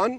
1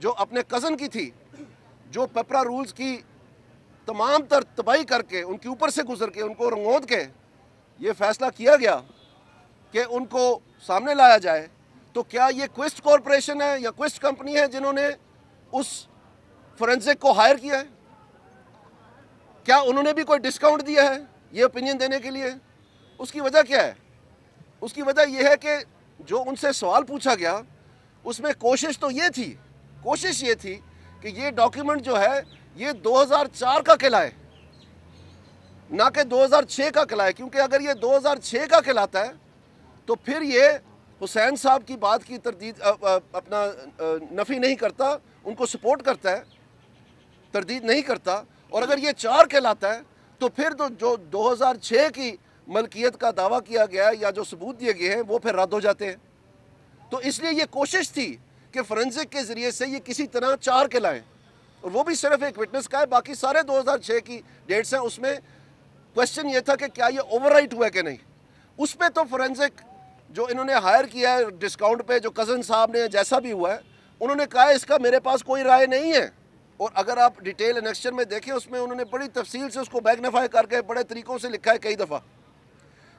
جو اپنے کزن کی تھی، جو پیپرا رولز کی تمام تر تباہی کر کے ان کے اوپر سے گزر کے ان کو رنگود کے یہ فیصلہ کیا گیا کہ ان کو سامنے لایا جائے، تو کیا یہ کوئسٹ کارپوریشن ہے یا کوئسٹ کمپنی ہے جنہوں نے اس فورنزک کو ہائر کیا ہے؟ کیا انہوں نے بھی کوئی ڈسکاؤنٹ دیا ہے یہ اوپینین دینے کے لیے؟ اس کی وجہ کیا ہے؟ اس کی وجہ یہ ہے کہ جو ان سے سوال پوچھا گیا اس میں کوشش یہ تھی کہ یہ ڈاکیومنٹ جو ہے یہ 2004 کا کہلائے، نہ کہ 2006 کا کہلائے، کیونکہ اگر یہ 2006 کا کہلاتا ہے تو پھر یہ حسین صاحب کی بات کی تردید اپنا نفی نہیں کرتا، ان کو سپورٹ کرتا ہے، تردید نہیں کرتا، اور اگر یہ 4 کہلاتا ہے تو پھر تو جو 2006 کی ملکیت کا دعویٰ کیا گیا ہے یا جو ثبوت دیے گئے ہیں وہ پھر رد ہو جاتے ہیں۔ تو اس لیے یہ کوشش تھی کہ فورنزک کے ذریعے سے یہ کسی طرح 4 کہلائیں، اور وہ بھی صرف ایک وٹنس کا ہے، باقی سارے 2006 کی ڈیٹس ہیں۔ اس میں کوشچن یہ تھا کہ کیا یہ اوور رائٹ ہوا ہے کہ نہیں۔ اس پہ تو فورنزک جو انہوں نے ہائر کیا ہے ڈسکاؤنٹ پہ، جو کزن صاحب نے جیسا بھی ہوا ہے، انہوں نے کہا اس کا میرے پاس کوئی رائے نہیں ہے، اور اگر آپ ڈیٹیل انیکسچر میں دیکھیں اس میں انہوں نے بڑی تفصیل سے اس کو میگنیفائی کر کے بڑے طریقوں سے لکھا ہے کئی دفعہ،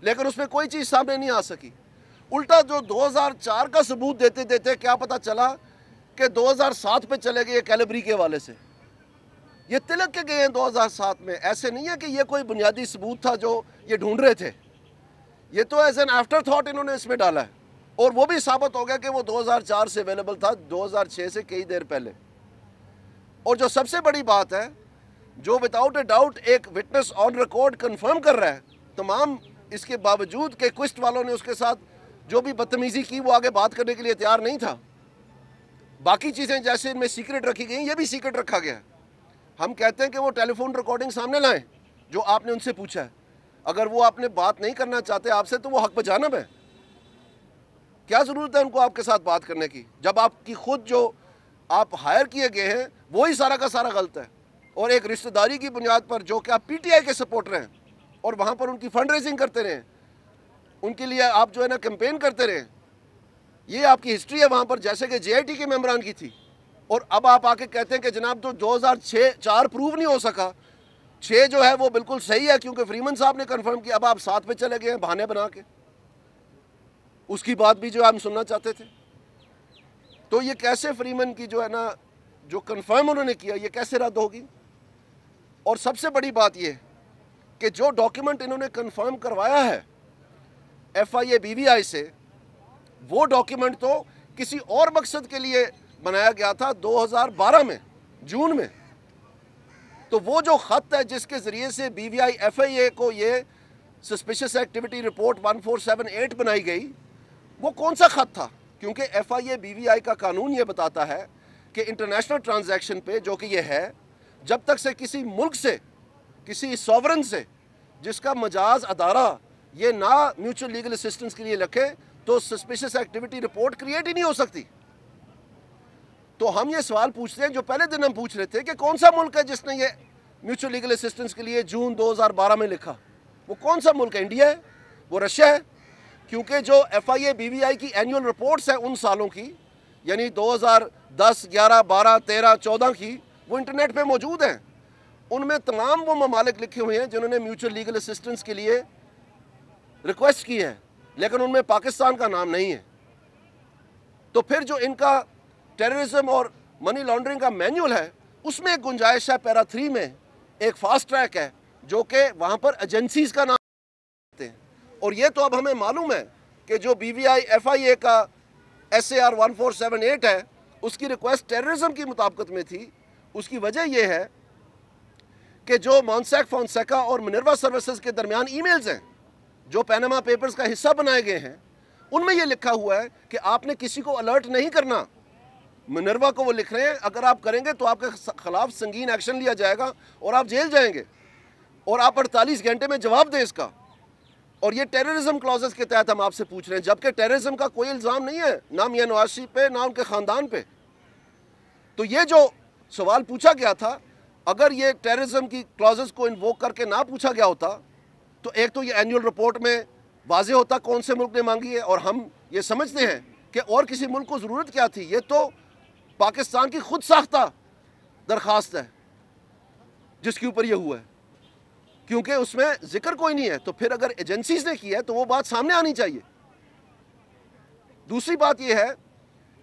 لیکن اس میں کوئی چیز سامنے نہیں آ سکی۔ الٹا جو 2004 کا ثبوت دیتے دیتے کیا پتہ چلا کہ 2007 پہ چلے گئے کیلیبری کے حوالے سے، یہ تلک کے گئے ہیں 2007 میں۔ ایسے نہیں ہے کہ یہ کوئی بنیادی ثبوت تھا جو یہ ڈھونڈ رہے تھے، یہ تو ایز این آفٹر تھاٹ انہوں نے اس میں ڈالا ہے، اور وہ بھی ثابت ہو گیا کہ وہ 2004 سے اویلیبل تھا، 2006 سے کئی دیر پہلے۔ اور جو سب سے بڑی بات ہے، جو وداؤٹ اے ڈاؤٹ ایک وٹنس آن ریکارڈ کنفرم کر رہا ہے، تمام اس کے باوجود کہ کوئسٹ والوں نے اس کے ساتھ جو بھی بدتمیزی کی وہ آگے بات کرنے کے لیے تیار نہیں تھا۔ باقی چیزیں جیسے ان میں سیکرٹ رکھی گئیں، یہ بھی سیکرٹ رکھا گیا ہے۔ ہم کہتے ہیں کہ وہ ٹیلی فون ریکارڈنگ سامنے لائیں جو آپ نے ان سے پوچھا ہے، اگر وہ آپ نے بات نہیں کرنا چاہتے آپ سے تو وہ حق بجانب ہے، کیا ضرورت ہے ان کو آپ کے ساتھ بات کرنے کی، جب آپ کی خود جو آپ ہائر کیے گئے ہیں وہی سارا کا سارا غلط ہے، اور ایک رشتہ داری کی بنیاد پر جو کہ آپ پی ٹی آئی کے سپورٹر ہیں اور وہاں پر ان کی فنڈ ریزنگ کرتے رہیں، ان کے لیے آپ جو ہے نا کیمپین کرتے رہیں، یہ آپ کی ہسٹری ہے وہاں پر، جیسے کہ جے آئی ٹی کے ممبران کی تھی، اور اب آپ آ کے کہتے ہیں کہ جناب تو 2004 پروو نہیں ہو سکا، 6 جو ہے وہ بالکل صحیح ہے کیونکہ فریمن صاحب نے کنفرم کیا، اب آپ 7 پہ چلے گئے ہیں بہانے بنا کے، اس کی بات بھی جو ہم سننا چاہتے تھے۔ تو یہ کیسے فریمن کی جو ہے نا جو کنفرم انہوں نے کیا یہ کیسے رد ہوگی؟ اور سب سے بڑی بات یہ کہ جو ڈاکیومنٹ انہوں نے کنفرم کروایا ہے ایف آئی اے بی وی آئی سے، وہ ڈاکیومنٹ تو کسی اور مقصد کے لیے بنایا گیا تھا 2012 میں جون میں۔ تو وہ جو خط ہے جس کے ذریعے سے بی وی آئی ایف آئی اے کو یہ سسپیشس ایکٹیویٹی رپورٹ 1478 بنائی گئی، وہ کون سا خط تھا؟ کیونکہ ایف آئی اے بی وی آئی کا قانون یہ بتاتا ہے کہ انٹرنیشنل ٹرانزیکشن پہ جو کہ یہ ہے، جب تک سے کسی ملک سے، کسی سوورن سے جس کا مجاز ادارہ یہ نہ میوچل لیگل اسسٹنس کے لیے رکھے تو سسپیشس ایکٹیویٹی رپورٹ کریٹ ہی نہیں ہو سکتی۔ تو ہم یہ سوال پوچھتے ہیں جو پہلے دن ہم پوچھ رہے تھے کہ کون سا ملک ہے جس نے یہ میوچل لیگل اسسٹنس کے لیے جون 2012 میں لکھا؟ وہ کون سا ملک ہے؟ انڈیا ہے؟ وہ رشیا ہے؟ کیونکہ جو ایف آئی اے بی وی آئی کی اینیول رپورٹس ہیں ان سالوں کی، یعنی 2010 11 12 13 14 کی، وہ انٹرنیٹ پہ موجود ہیں، ان میں تمام وہ ممالک لکھے ہوئے ہیں جنہوں نے میوچل لیگل اسسٹنس کے لیے ریکویسٹ کی ہے، لیکن ان میں پاکستان کا نام نہیں ہے۔ تو پھر جو ان کا ٹیررزم اور منی لانڈرنگ کا مینیول ہے اس میں ایک گنجائش ہے، پیرا 3 میں ایک فاسٹ ٹریک ہے جو کہ وہاں پر ایجنسیز کا نام ہے، اور یہ تو اب ہمیں معلوم ہے کہ جو بی وی آئی ایف آئی اے کا ایس اے آر 1478 ہے اس کی ریکویسٹ ٹیررزم کی مطابقت میں تھی۔ اس کی وجہ یہ ہے کہ جو مونسیک فونسیکا اور منروا سروسز کے درمیان ای میلز ہیں جو پیناما پیپرز کا حصہ بنائے گئے ہیں، ان میں یہ لکھا ہوا ہے کہ آپ نے کسی کو الرٹ نہیں کرنا۔ منروا کو وہ لکھ رہے ہیں اگر آپ کریں گے تو آپ کے خلاف سنگین ایکشن لیا جائے گا اور آپ جیل جائیں گے، اور آپ 48 گھنٹے میں جواب دیں اس کا۔ اور یہ ٹیررزم کلازز کے تحت ہم آپ سے پوچھ رہے ہیں، جبکہ ٹیررزم کا کوئی الزام نہیں ہے، نہ میاں نواز شریف پہ نہ ان کے خاندان پہ۔ تو یہ جو سوال پوچھا گیا تھا، اگر یہ ٹیررزم کی کلازز کو انووک کر کے نہ پوچھا گیا ہوتا تو ایک تو یہ اینیول رپورٹ میں واضح ہوتا کون سے ملک نے مانگی ہے، اور ہم یہ سمجھتے ہیں کہ اور کسی ملک کو ضرورت کیا تھی، یہ تو پاکستان کی خود ساختہ درخواست ہے جس کے اوپر یہ ہوا ہے، کیونکہ اس میں ذکر کوئی نہیں ہے. تو پھر اگر ایجنسیز نے کی ہے تو وہ بات سامنے آنی چاہیے. دوسری بات یہ ہے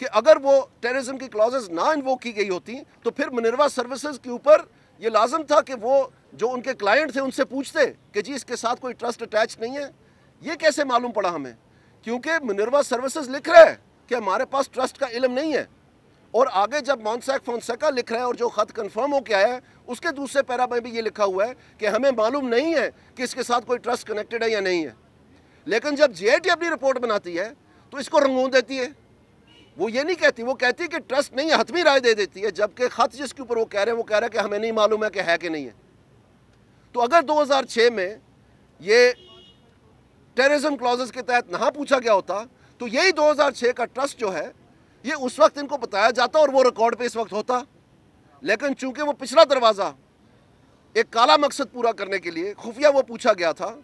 کہ اگر وہ ٹیررزم کی کلازز نہ انووک کی گئی ہوتی تو پھر منروا سروسز کے اوپر یہ لازم تھا کہ وہ جو ان کے کلائنٹ تھے ان سے پوچھتے کہ جی اس کے ساتھ کوئی ٹرسٹ اٹیچ نہیں ہے. یہ کیسے معلوم پڑا ہمیں؟ کیونکہ منروا سروسز لکھ رہا ہے کہ ہمارے پاس ٹرسٹ کا علم نہیں ہے، اور آگے جب مونسیک فونسیکا لکھ رہا ہے اور جو خط کنفرم ہو کے آیا ہے اس کے دوسرے پیرا میں بھی یہ لکھا ہوا ہے کہ ہمیں معلوم نہیں ہے کہ اس کے ساتھ کوئی ٹرسٹ کنیکٹڈ ہے یا نہیں ہے. لیکن جب جی آئی ٹی اپنی رپورٹ بناتی ہے تو اس کو رنگون دیتی ہے. وہ یہ نہیں کہتی، وہ کہتی کہ ٹرسٹ نہیں ہے، حتمی رائے دے دیتی ہے، جبکہ خط جس کے اوپر وہ کہہ رہے ہیں وہ کہہ رہا ہے کہ ہمیں نہیں معلوم ہے کہ ہے کہ نہیں ہے. تو اگر 2006 میں یہ ٹیررزم کلازز کے تحت نہ پوچھا گیا ہوتا تو یہی 2006 کا ٹرسٹ جو ہے یہ اس وقت ان کو بتایا جاتا اور وہ ریکارڈ پہ اس وقت ہوتا. لیکن چونکہ وہ پچھلا دروازہ ایک کالا مقصد پورا کرنے کے لیے خفیہ وہ پوچھا گیا تھا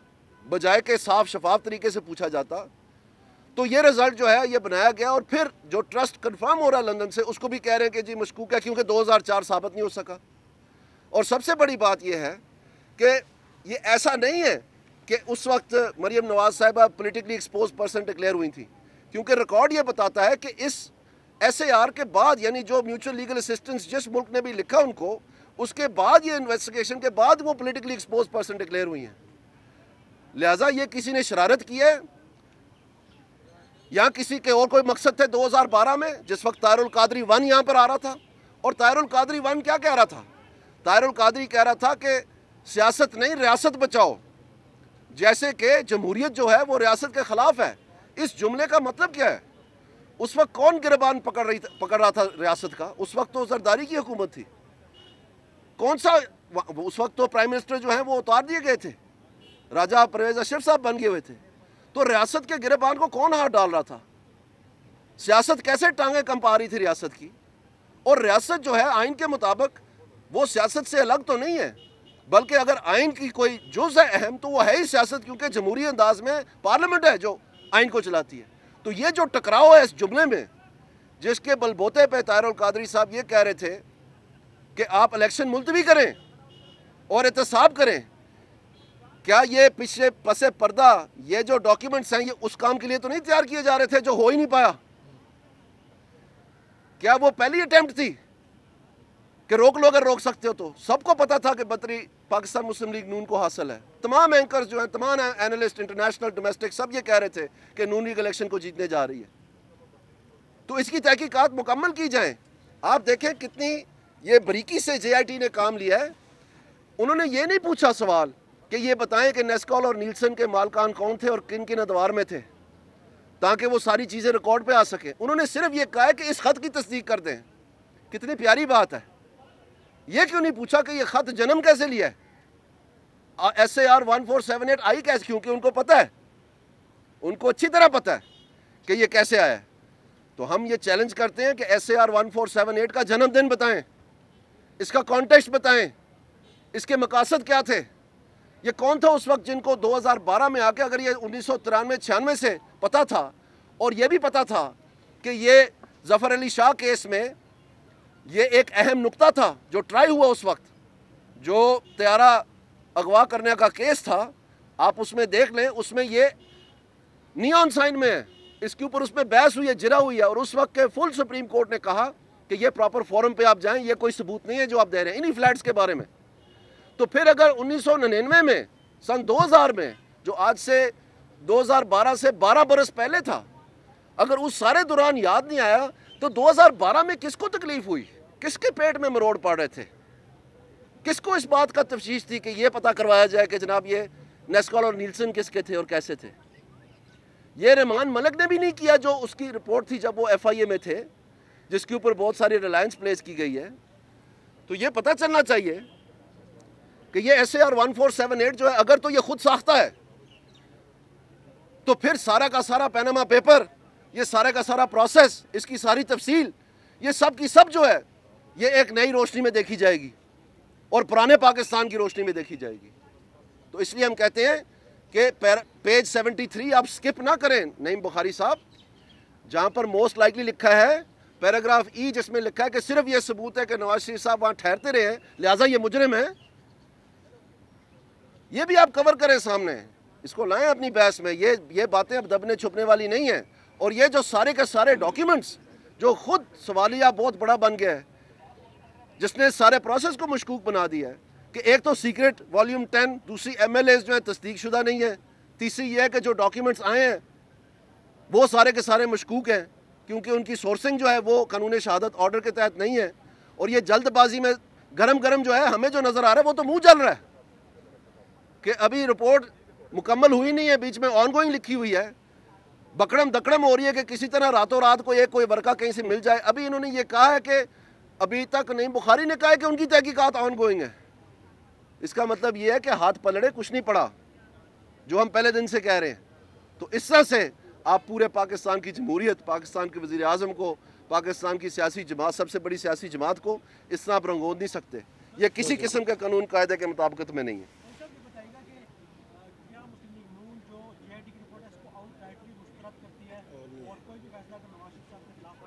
بجائے کہ صاف شفاف طریقے سے پوچھا جاتا، تو یہ رزلٹ جو ہے یہ بنایا گیا. اور پھر جو ٹرسٹ کنفرم ہو رہا ہے لندن سے اس کو بھی کہہ رہے ہیں کہ جی مشکوک ہے کیونکہ 2004 ثابت نہیں ہو سکا. اور سب سے بڑی بات یہ ہے کہ یہ ایسا نہیں ہے کہ اس وقت مریم نواز صاحبہ پولیٹیکلی ایکسپوز پرسن ڈکلیئر ہوئی تھیں، کیونکہ ریکارڈ یہ بتاتا ہے کہ اس ایس اے آر کے بعد، یعنی جو میوچل لیگل اسسٹنس جس ملک نے بھی لکھا ان کو، اس کے بعد یہ انویسٹیگیشن کے بعد وہ پولیٹیکلی ایکسپوز پرسن ڈکلیئر ہوئی ہیں. لہٰذا یہ کسی نے شرارت کی ہے یا کسی کے اور کوئی مقصد تھے 2012 میں جس وقت طاہر القادری 1 یہاں پر آ رہا تھا. اور طاہر القادری 1 کیا کہہ رہا تھا؟ طاہر القادری کہہ رہا تھا کہ سیاست نہیں ریاست بچاؤ، جیسے کہ جمہوریت جو ہے وہ ریاست کے خلاف ہے. اس جملے کا مطلب کیا ہے؟ اس وقت کون گربان پکڑ رہا تھا ریاست کا؟ اس وقت تو زرداری کی حکومت تھی. کون سا اس وقت تو پرائم منسٹر جو ہیں وہ اتار دیے گئے تھے، راجہ پرویز اشرف صاحب بن گئے ہوئے تھے. تو ریاست کے گربان کو کون ہاتھ ڈال رہا تھا؟ سیاست کیسے ٹانگیں کمپا رہی تھی ریاست کی؟ اور ریاست جو ہے آئین کے مطابق وہ سیاست سے الگ تو نہیں ہے، بلکہ اگر آئین کی کوئی جز ہے اہم تو وہ ہے ہی سیاست، کیونکہ جمہوری انداز میں پارلیمنٹ ہے جو آئین کو چلاتی ہے. تو یہ جو ٹکراؤ ہے اس جملے میں، جس کے بلبوتے پہ طاہر القادری صاحب یہ کہہ رہے تھے کہ آپ الیکشن ملتوی کریں اور احتساب کریں، کیا یہ پیچھے پس پردہ یہ جو ڈاکیومنٹس ہیں یہ اس کام کے لیے تو نہیں تیار کیے جا رہے تھے جو ہو ہی نہیں پایا؟ کیا وہ پہلی اٹیمپٹ تھی کہ روک لو اگر روک سکتے ہو تو؟ سب کو پتا تھا کہ بطری پاکستان مسلم لیگ نون کو حاصل ہے. تمام اینکرز جو ہیں، تمام اینالسٹ انٹرنیشنل ڈومیسٹک سب یہ کہہ رہے تھے کہ نون لیگ الیکشن کو جیتنے جا رہی ہے. تو اس کی تحقیقات مکمل کی جائیں. آپ دیکھیں کتنی یہ بریکی سے جے آئی ٹی نے کام لیا ہے. انہوں نے یہ نہیں پوچھا سوال کہ یہ بتائیں کہ نیسکال اور نیلسن کے مالکان کون تھے اور کن کن ادوار میں تھے تاکہ وہ ساری چیزیں ریکارڈ پہ آ سکیں. انہوں نے صرف یہ کہا ہے کہ اس خط کی تصدیق کر دیں. کتنی پیاری بات ہے. یہ کیوں نہیں پوچھا کہ یہ خط جنم کیسے لیا ہے؟ ایس اے آر 1478 آئی کیسے؟ کیونکہ ان کو پتہ ہے، ان کو اچھی طرح پتہ ہے کہ یہ کیسے آیا ہے. تو ہم یہ چیلنج کرتے ہیں کہ ایس اے آر 1478 کا جنم دن بتائیں، اس کا کانٹیکسٹ بتائیں، اس کے مقاصد کیا تھے. یہ کون تھا اس وقت جن کو 2012 میں آ کے، اگر یہ 1993-96 سے پتہ تھا اور یہ بھی پتہ تھا کہ یہ ظفر علی شاہ کیس میں یہ ایک اہم نقطہ تھا جو ٹرائی ہوا اس وقت، جو طیارہ اغوا کرنے کا کیس تھا، آپ اس میں دیکھ لیں، اس میں یہ نیون سائن میں ہے، اس کے اوپر اس میں بحث ہوئی ہے، جرا ہوئی ہے. اور اس وقت کے فل سپریم کورٹ نے کہا کہ یہ پراپر فورم پہ آپ جائیں، یہ کوئی ثبوت نہیں ہے جو آپ دے رہے ہیں انہی فلیٹس کے بارے میں. تو پھر اگر 1999 میں، سن 2000 میں، جو آج سے 2012 سے 12 برس پہلے تھا، اگر اس سارے دوران یاد نہیں آیا تو 2012 میں کس کو تکلیف ہوئی؟ کس کے پیٹ میں مروڑ پڑ رہے تھے؟ کس کو اس بات کا تفتیش تھی کہ یہ پتہ کروایا جائے کہ جناب یہ نیسکال اور نیلسن کس کے تھے اور کیسے تھے؟ یہ رحمان ملک نے بھی نہیں کیا جو اس کی رپورٹ تھی جب وہ ایف آئی اے میں تھے، جس کے اوپر بہت ساری ریلائنس پلیس کی گئی ہے. تو یہ پتہ چلنا چاہیے کہ یہ ایس اے آر 1478 جو ہے اگر تو یہ خود ساختہ ہے تو پھر سارا کا سارا پیناما پیپر، یہ سارا کا سارا پروسیس، اس کی ساری تفصیل، یہ سب کی سب جو ہے یہ ایک نئی روشنی میں دیکھی جائے گی اور پرانے پاکستان کی روشنی میں دیکھی جائے گی. تو اس لیے ہم کہتے ہیں کہ پیج 73 آپ سکپ نہ کریں نعیم بخاری صاحب، جہاں پر موسٹ لائکلی لکھا ہے پیراگراف ای جس میں لکھا ہے کہ صرف یہ ثبوت ہے کہ نواز شریف صاحب وہاں ٹھہرتے رہے ہیں لہٰذا یہ مجرم ہے، یہ بھی آپ کور کریں سامنے، اس کو لائیں اپنی بحث میں. یہ باتیں اب دبنے چھپنے والی نہیں ہیں. اور یہ جو سارے کے سارے ڈاکیومنٹس جو خود سوالیہ بہت بڑا بن گیا ہے، جس نے سارے پروسیس کو مشکوک بنا دیا ہے کہ ایک تو سیکرٹ والیوم 10، دوسری ایم ایل ایز جو ہے تصدیق شدہ نہیں ہے، تیسری یہ ہے کہ جو ڈاکیومنٹس آئے ہیں وہ سارے کے سارے مشکوک ہیں کیونکہ ان کی سورسنگ جو ہے وہ قانون شہادت آرڈر کے تحت نہیں ہے. اور یہ جلد بازی میں گرم جو ہے ہمیں جو نظر آ رہا ہے وہ تو منہ جل رہا ہے کہ ابھی رپورٹ مکمل ہوئی نہیں ہے، بیچ میں آن گوئنگ لکھی ہوئی ہے، بکڑم دکڑم ہو رہی ہے کہ کسی طرح راتوں رات کو کوئی ورقہ کہیں سے مل جائے. ابھی انہوں نے یہ کہا ہے کہ ابھی تک نہیں، بخاری نے کہا ہے کہ ان کی تحقیقات آن گوئنگ ہے. اس کا مطلب یہ ہے کہ ہاتھ پلڑے کچھ نہیں پڑا جو ہم پہلے دن سے کہہ رہے ہیں. تو اس طرح سے آپ پورے پاکستان کی جمہوریت، پاکستان کے وزیر اعظم کو، پاکستان کی سیاسی جماعت، سب سے بڑی سیاسی جماعت کو اس طرح آپ رنگون نہیں سکتے. یہ کسی قسم کے قانون قاعدے کے مطابقت میں نہیں ہے.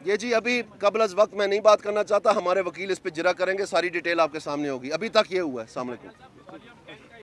یہ جی ابھی قبل از وقت میں نہیں بات کرنا چاہتا، ہمارے وکیل اس پہ جرا کریں گے، ساری ڈیٹیل آپ کے سامنے ہوگی. ابھی تک یہ ہوا ہے. السلام علیکم.